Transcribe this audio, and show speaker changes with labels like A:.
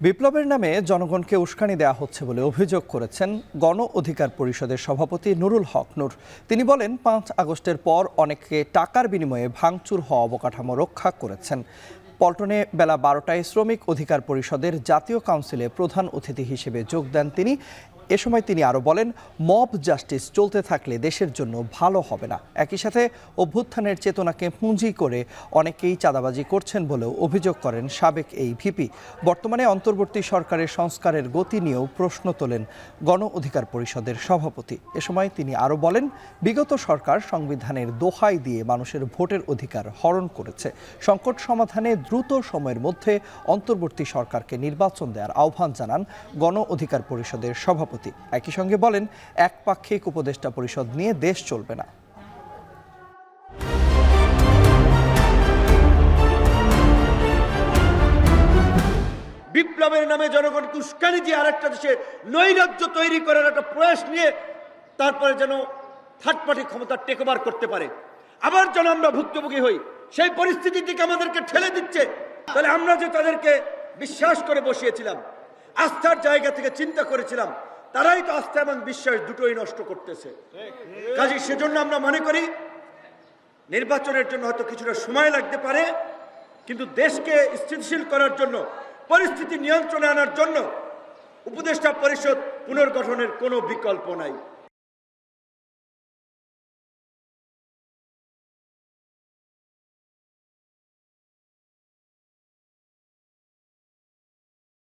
A: বিপ্লবের নামে জনগণকে উস্কানি দেওয়া হচ্ছে বলে অভিযোগ করেছেন গণ অধিকার পরিষদের সভাপতি নুরুল হক নূর। তিনি বলেন, ৫ আগস্টের পর অনেকে টাকার বিনিময়ে ভাঙচুর হওয়া অবকাঠামো রক্ষা করেছেন। পল্টনে বেলা ১২টায় শ্রমিক অধিকার পরিষদের জাতীয় কাউন্সিলে প্রধান অতিথি হিসেবে যোগ দেন তিনি। এ সময় তিনি আরও বলেন, মব জাস্টিস চলতে থাকলে দেশের জন্য ভালো হবে না। একই সাথে অভ্যুত্থানের চেতনাকে পুঁজি করে অনেকেই চাঁদাবাজি করছেন বলেও অভিযোগ করেন সাবেক এই ভিপি। বর্তমানে অন্তর্বর্তী সরকারের সংস্কারের গতি নিয়েও প্রশ্ন তোলেন গণ অধিকার পরিষদের সভাপতি। এ সময় তিনি আরও বলেন, বিগত সরকার সংবিধানের দোহাই দিয়ে মানুষের ভোটের অধিকার হরণ করেছে। সংকট সমাধানে দ্রুত সময়ের মধ্যে অন্তর্বর্তী সরকারকে নির্বাচন দেওয়ার আহ্বান জানান গণ অধিকার পরিষদের সভাপতি। একই সঙ্গে বলেন, একপাক্ষিক উপদেষ্টা পরিষদ নিয়ে দেশ চলবে না।
B: বিপ্লবের নামে জনগণকে উস্কানি দিয়ে আরেকটা দেশে নৈরাজ্য তৈরি করার একটা প্রয়াস নিয়ে তারপরে যেন থার্ড পার্টি ক্ষমতা টেক ওভার করতে পারে, আবার যেন আমরা ভুক্তভোগী হই, সেই পরিস্থিতির দিকে আমাদেরকে ঠেলে দিচ্ছে। তাহলে আমরা যে তাদেরকে বিশ্বাস করে বসিয়েছিলাম, আস্থার জায়গা থেকে চিন্তা করেছিলাম, তারাই তো আস্থা এবং বিশ্বাস দুটোই নষ্ট করতেছে। কাজে সেজন্য আমরা মনে করি নির্বাচনের জন্য হয়তো কিছুটা সময় লাগতে পারে, কিন্তু দেশকে স্থিতিশীল করার জন্য, পরিস্থিতি নিয়ন্ত্রণে আনার জন্য উপদেষ্টা পরিষদ পুনর্গঠনের কোনো বিকল্প নাই।